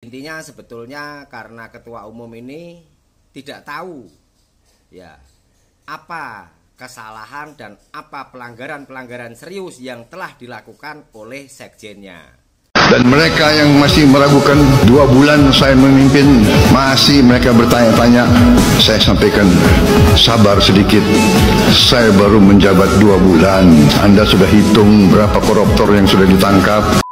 Intinya sebetulnya karena ketua umum ini tidak tahu ya apa kesalahan dan apa pelanggaran-pelanggaran serius yang telah dilakukan oleh sekjennya. Dan mereka yang masih meragukan 2 bulan saya memimpin, masih mereka bertanya-tanya, saya sampaikan sabar sedikit, saya baru menjabat 2 bulan. Anda sudah hitung berapa koruptor yang sudah ditangkap?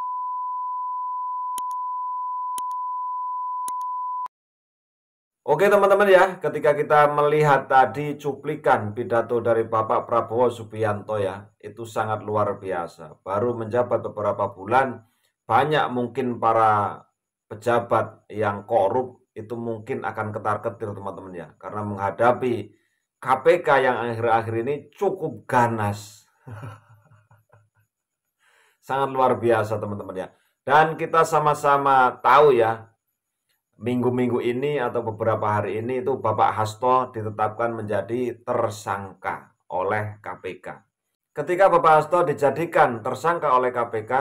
Oke teman-teman ya, ketika kita melihat tadi cuplikan pidato dari Bapak Prabowo Subianto ya, itu sangat luar biasa. Baru menjabat beberapa bulan, banyak mungkin para pejabat yang korup itu mungkin akan ketar-ketir teman-teman ya. Karena menghadapi KPK yang akhir-akhir ini cukup ganas. Sangat luar biasa teman-teman ya. Dan kita sama-sama tahu ya, minggu-minggu ini atau beberapa hari ini itu Bapak Hasto ditetapkan menjadi tersangka oleh KPK. Ketika Bapak Hasto dijadikan tersangka oleh KPK,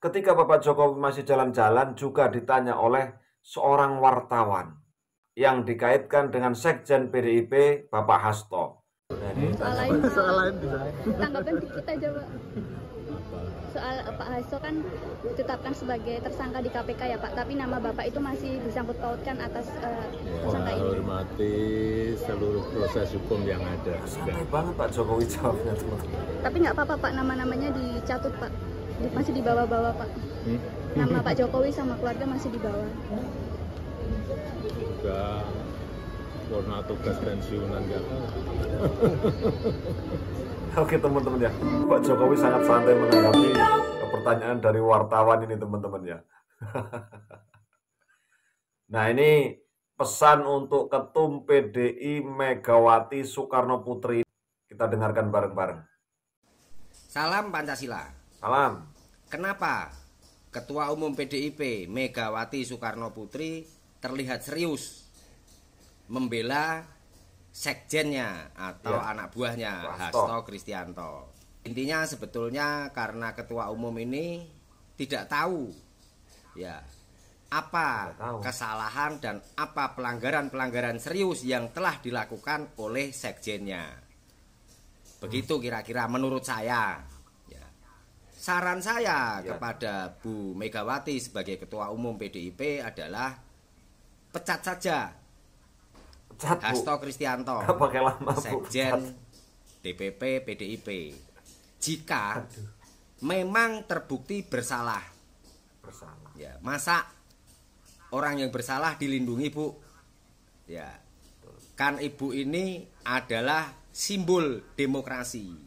ketika Bapak Jokowi masih jalan-jalan juga ditanya oleh seorang wartawan yang dikaitkan dengan Sekjen PDIP Bapak Hasto. Soal lain bisa. Tanggapan dikit aja Pak. Soal Pak Hasto kan ditetapkan sebagai tersangka di KPK ya Pak, tapi nama Bapak itu masih disangkut pautkan atas tersangka ini. Hormati seluruh proses hukum yang ada. Santai banget Pak Jokowi jawabnya teman. Tapi nggak apa-apa Pak, nama-namanya dicatut Pak, masih dibawa-bawa Pak. Nama Pak Jokowi sama keluarga masih dibawa. Enggak, warna tugas pensiunan enggak. Oke teman-teman ya, Pak Jokowi sangat santai menanggapi pertanyaan dari wartawan ini teman-teman ya. Nah ini pesan untuk Ketum PDI Megawati Soekarno Putri. Kita dengarkan bareng-bareng. Salam Pancasila. Salam. Kenapa Ketua Umum PDIP Megawati Soekarno Putri terlihat serius membela sekjennya atau ya, anak buahnya Hasto Kristianto? Intinya sebetulnya karena ketua umum ini tidak tahu ya apa kesalahan dan apa pelanggaran-pelanggaran serius yang telah dilakukan oleh sekjennya. Begitu kira-kira menurut saya ya. Saran saya kepada Bu Megawati sebagai ketua umum PDIP adalah pecat saja Hasto Kristianto, Sekjen DPP PDIP. Jika memang terbukti bersalah, ya masa orang yang bersalah dilindungi Bu? Ya, kan Ibu ini adalah simbol demokrasi.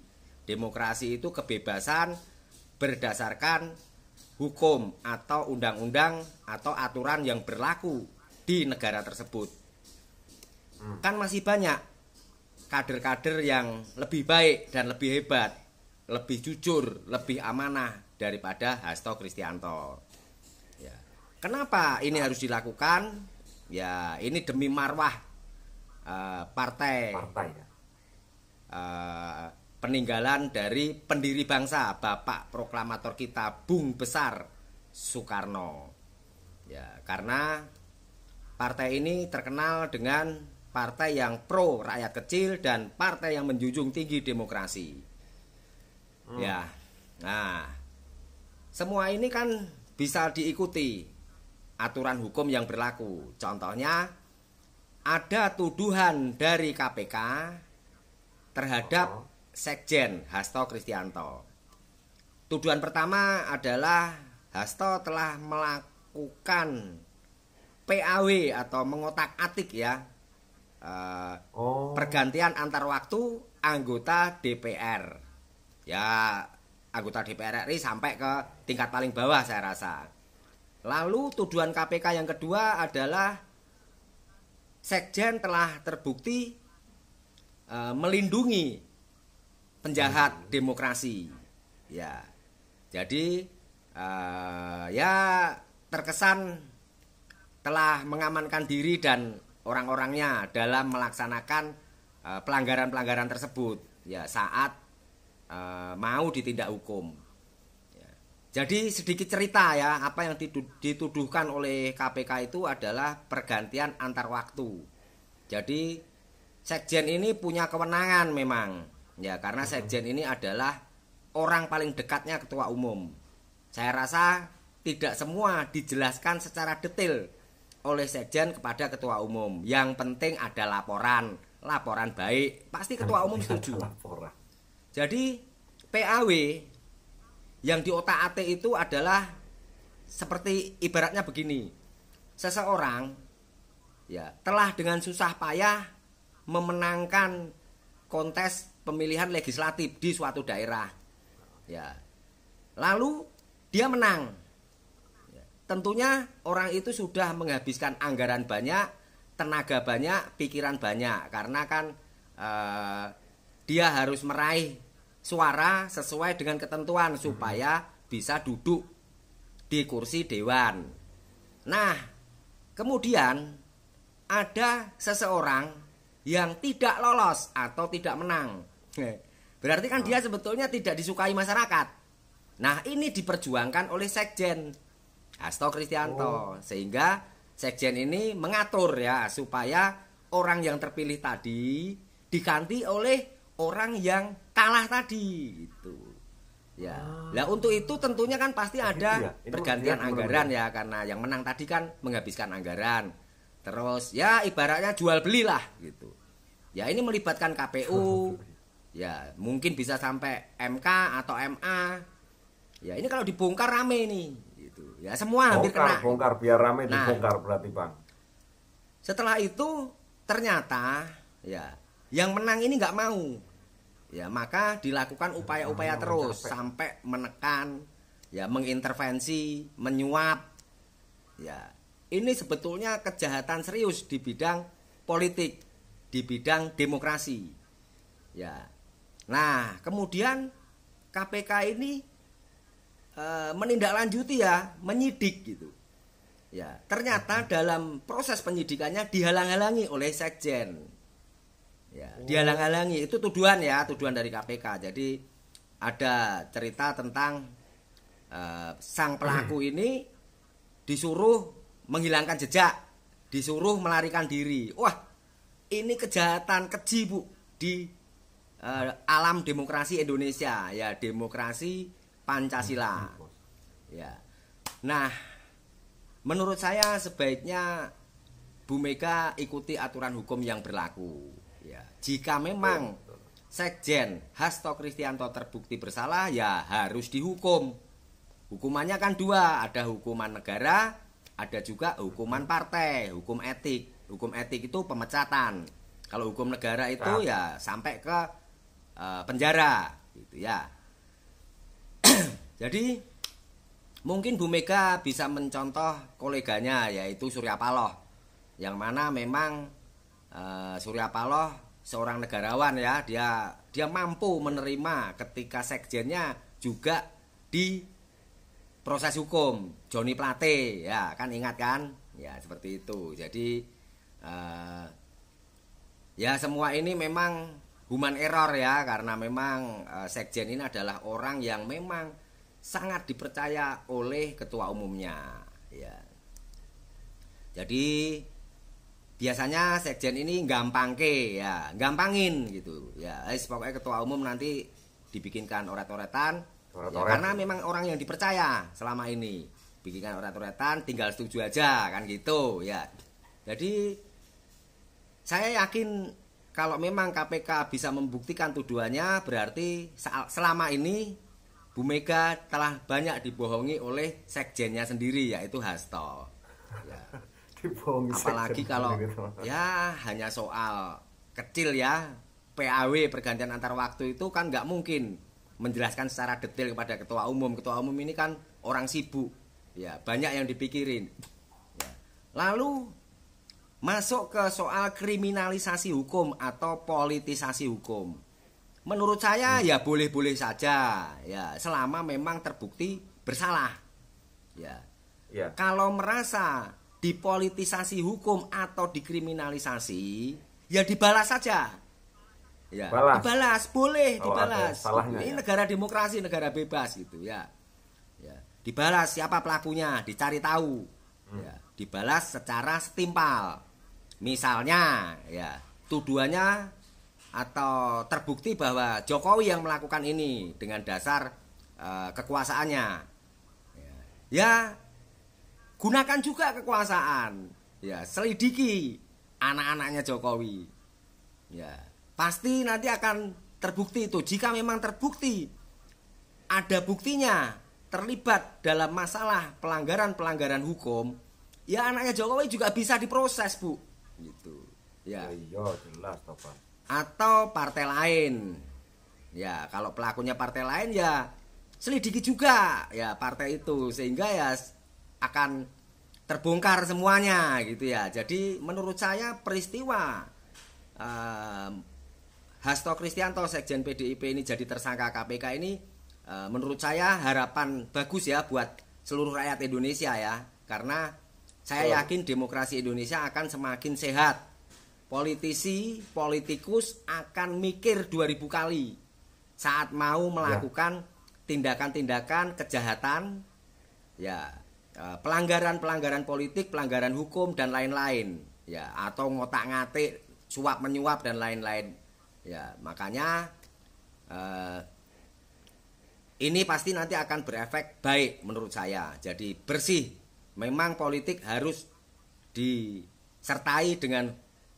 Demokrasi itu kebebasan berdasarkan hukum atau undang-undang atau aturan yang berlaku di negara tersebut. Kan masih banyak kader-kader yang lebih baik dan lebih hebat, lebih jujur, lebih amanah daripada Hasto Kristianto. Ya. Kenapa ini harus dilakukan? Ya, ini demi marwah partai ya. Peninggalan dari pendiri bangsa, Bapak Proklamator kita, Bung Besar Soekarno. Ya, karena partai ini terkenal dengan partai yang pro rakyat kecil dan partai yang menjunjung tinggi demokrasi. Ya, nah, semua ini kan bisa diikuti aturan hukum yang berlaku. Contohnya, ada tuduhan dari KPK terhadap Sekjen Hasto Kristianto. Tuduhan pertama adalah Hasto telah melakukan PAW atau mengotak-atik ya. Pergantian antar waktu anggota DPR. Ya, anggota DPR RI sampai ke tingkat paling bawah saya rasa. Lalu tuduhan KPK yang kedua adalah Sekjen telah terbukti melindungi penjahat demokrasi. Ya. Jadi ya terkesan telah mengamankan diri dan orang-orangnya dalam melaksanakan pelanggaran-pelanggaran tersebut ya saat mau ditindak hukum ya. Jadi sedikit cerita ya, apa yang dituduhkan oleh KPK itu adalah pergantian antar waktu. Jadi sekjen ini punya kewenangan memang, ya karena sekjen ini adalah orang paling dekatnya ketua umum. Saya rasa tidak semua dijelaskan secara detail oleh sekjen kepada ketua umum. Yang penting ada laporan baik, pasti ketua umum setuju. Jadi PAW yang di otak-atik itu adalah seperti ibaratnya begini. Seseorang ya telah dengan susah payah memenangkan kontes pemilihan legislatif di suatu daerah. Ya. Lalu dia menang. Ya. Tentunya orang itu sudah menghabiskan anggaran banyak, tenaga banyak, pikiran banyak karena kan dia harus meraih suara sesuai dengan ketentuan supaya bisa duduk di kursi dewan. Nah, kemudian ada seseorang yang tidak lolos atau tidak menang. Berarti kan dia sebetulnya tidak disukai masyarakat. Nah, ini diperjuangkan oleh Sekjen Hasto Kristianto. Sehingga Sekjen ini mengatur ya supaya orang yang terpilih tadi diganti oleh orang yang kalah tadi gitu. Ya. Nah, untuk itu tentunya kan pasti ada pergantian anggaran ya karena yang menang tadi kan menghabiskan anggaran. Terus ya ibaratnya jual belilah gitu. Ya ini melibatkan KPU. Ya, mungkin bisa sampai MK atau MA. Ya, ini kalau dibongkar rame nih gitu. Ya, semua hampir kena. Bongkar biar rame dibongkar berarti, Bang. Setelah itu ternyata ya yang menang ini nggak mau. Ya, maka dilakukan upaya-upaya terus sampai menekan, ya mengintervensi, menyuap. Ya, ini sebetulnya kejahatan serius di bidang politik, di bidang demokrasi. Ya. Nah, kemudian KPK ini menindaklanjuti ya, menyidik gitu. Ya, ternyata dalam proses penyidikannya dihalang-halangi oleh sekjen. Ya, dihalang-halangi itu tuduhan ya, tuduhan dari KPK. Jadi ada cerita tentang sang pelaku ini disuruh menghilangkan jejak, disuruh melarikan diri. Wah, ini kejahatan keji Bu di alam demokrasi Indonesia, ya demokrasi Pancasila. Ya. Nah, menurut saya sebaiknya Bu Mega ikuti aturan hukum yang berlaku. Ya, jika memang Sekjen Hasto Kristianto terbukti bersalah, ya harus dihukum. Hukumannya kan dua, ada hukuman negara, ada juga hukuman partai, hukum etik. Hukum etik itu pemecatan. Kalau hukum negara itu ya sampai ke penjara, gitu ya. Jadi mungkin Bu Mega bisa mencontoh koleganya yaitu Surya Paloh, yang mana memang Surya Paloh seorang negarawan ya, dia mampu menerima ketika sekjennya juga di proses hukum. Joni Plate ya kan, ingat kan ya, seperti itu. Jadi ya semua ini memang human error ya, karena memang sekjen ini adalah orang yang memang sangat dipercaya oleh ketua umumnya ya. Jadi biasanya sekjen ini gampangin gitu ya. Pokoknya ketua umum nanti dibikinkan oret-oretan ya, karena memang orang yang dipercaya selama ini. Bikinkan oret-oretan, tinggal setuju aja kan gitu ya. Jadi saya yakin kalau memang KPK bisa membuktikan tuduhannya, berarti selama ini Bu Mega telah banyak dibohongi oleh sekjennya sendiri yaitu Hasto ya. Apalagi kalau ya hanya soal kecil ya, PAW pergantian antar waktu itu kan nggak mungkin menjelaskan secara detail kepada ketua umum. Ketua umum ini kan orang sibuk ya, banyak yang dipikirin ya. Lalu masuk ke soal kriminalisasi hukum atau politisasi hukum. Menurut saya ya boleh-boleh saja ya, selama memang terbukti bersalah ya. Kalau merasa dipolitisasi hukum atau dikriminalisasi, ya dibalas saja. Ya, dibalas, boleh dibalas. Ini negara demokrasi, negara bebas gitu ya. Ya. dibalas siapa pelakunya, dicari tahu. Ya, dibalas secara setimpal. Misalnya ya, tuduhannya atau terbukti bahwa Jokowi yang melakukan ini dengan dasar kekuasaannya. Ya, gunakan juga kekuasaan. Ya, selidiki anak-anaknya Jokowi. Ya, pasti nanti akan terbukti itu. Jika memang terbukti ada buktinya terlibat dalam masalah pelanggaran hukum, ya anaknya Jokowi juga bisa diproses, Bu. Gitu. Ya. Iya, jelas toh, Pak. Atau partai lain. Ya, kalau pelakunya partai lain ya selidiki juga ya partai itu sehingga ya akan terbongkar semuanya gitu ya. Jadi menurut saya peristiwa Hasto Kristianto Sekjen PDIP ini jadi tersangka KPK ini menurut saya harapan bagus ya buat seluruh rakyat Indonesia ya. Karena saya yakin demokrasi Indonesia akan semakin sehat. Politikus akan mikir 2000 kali saat mau melakukan tindakan-tindakan kejahatan ya, pelanggaran politik, pelanggaran hukum dan lain-lain ya, atau ngotak-ngatik, suap menyuap dan lain-lain ya. Makanya ini pasti nanti akan berefek baik menurut saya. Jadi bersih. Memang politik harus disertai dengan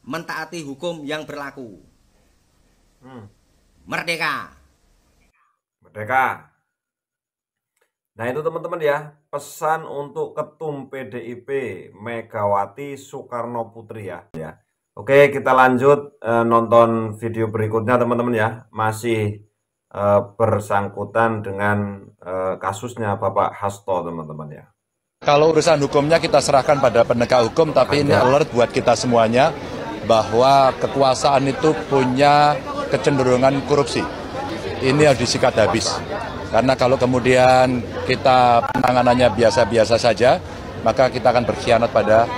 mentaati hukum yang berlaku. Merdeka. Nah itu teman-teman ya, pesan untuk Ketum PDIP Megawati Soekarno Putri ya. Oke, kita lanjut nonton video berikutnya teman-teman ya. Masih bersangkutan dengan kasusnya Bapak Hasto teman-teman ya. Kalau urusan hukumnya kita serahkan pada penegak hukum, tapi ini alert buat kita semuanya bahwa kekuasaan itu punya kecenderungan korupsi. Ini harus disikat habis. Karena kalau kemudian kita penanganannya biasa-biasa saja, maka kita akan berkhianat pada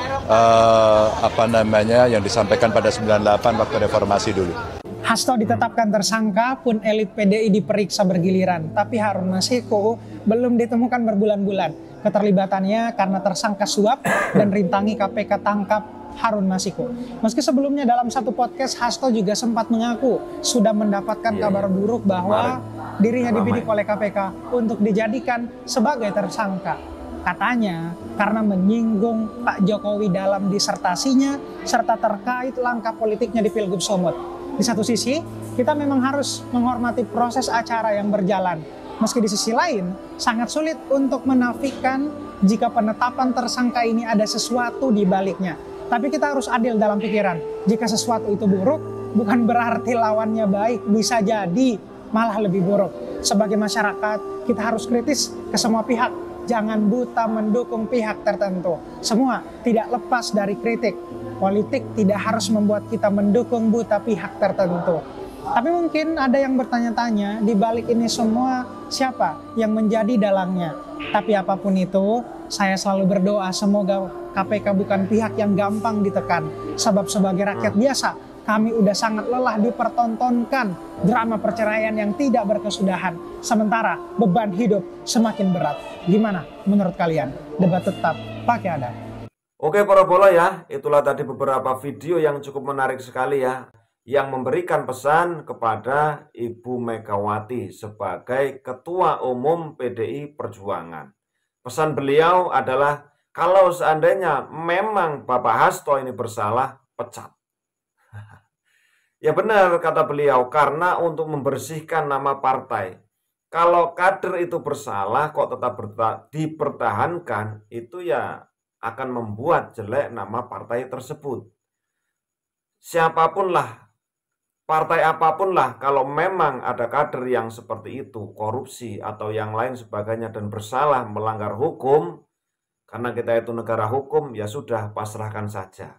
yang disampaikan pada 98 waktu reformasi dulu. Hasto ditetapkan tersangka pun elit PDI diperiksa bergiliran, tapi Harun Masiku belum ditemukan berbulan-bulan. Keterlibatannya karena tersangka suap dan rintangi KPK tangkap Harun Masiku. Meski sebelumnya dalam satu podcast Hasto juga sempat mengaku sudah mendapatkan kabar buruk bahwa dirinya dibidik oleh KPK untuk dijadikan sebagai tersangka. Katanya karena menyinggung Pak Jokowi dalam disertasinya serta terkait langkah politiknya di Pilgub Sumut. Di satu sisi, kita memang harus menghormati proses acara yang berjalan. Meski di sisi lain, sangat sulit untuk menafikan jika penetapan tersangka ini ada sesuatu di baliknya. Tapi kita harus adil dalam pikiran. Jika sesuatu itu buruk, bukan berarti lawannya baik. Bisa jadi malah lebih buruk. Sebagai masyarakat, kita harus kritis ke semua pihak. Jangan buta mendukung pihak tertentu. Semua tidak lepas dari kritik. Politik tidak harus membuat kita mendukung buta pihak tertentu. Tapi mungkin ada yang bertanya-tanya, di balik ini semua siapa yang menjadi dalangnya. Tapi apapun itu, saya selalu berdoa semoga KPK bukan pihak yang gampang ditekan. Sebab sebagai rakyat biasa, kami udah sangat lelah dipertontonkan drama perceraian yang tidak berkesudahan. Sementara beban hidup semakin berat. Gimana menurut kalian? Debat tetap pakai ada. Oke para bola ya, itulah tadi beberapa video yang cukup menarik sekali ya, yang memberikan pesan kepada Ibu Megawati sebagai Ketua Umum PDI Perjuangan. Pesan beliau adalah kalau seandainya memang Bapak Hasto ini bersalah, pecat. Ya benar kata beliau, karena untuk membersihkan nama partai. Kalau kader itu bersalah kok tetap dipertahankan, itu ya akan membuat jelek nama partai tersebut. Siapapun lah, partai apapun lah, kalau memang ada kader yang seperti itu, korupsi atau yang lain sebagainya dan bersalah melanggar hukum, karena kita itu negara hukum, ya sudah pasrahkan saja.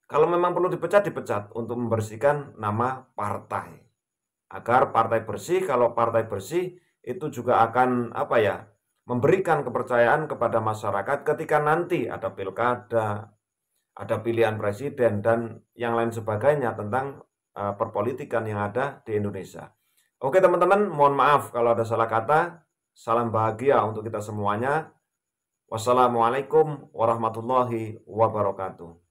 Kalau memang perlu dipecat, dipecat untuk membersihkan nama partai. Agar partai bersih, kalau partai bersih itu juga akan memberikan kepercayaan kepada masyarakat ketika nanti ada pilkada, ada pilihan presiden dan yang lain sebagainya tentang perpolitikan yang ada di Indonesia. Oke teman-teman, mohon maaf kalau ada salah kata. Salam bahagia untuk kita semuanya. Wassalamualaikum warahmatullahi wabarakatuh.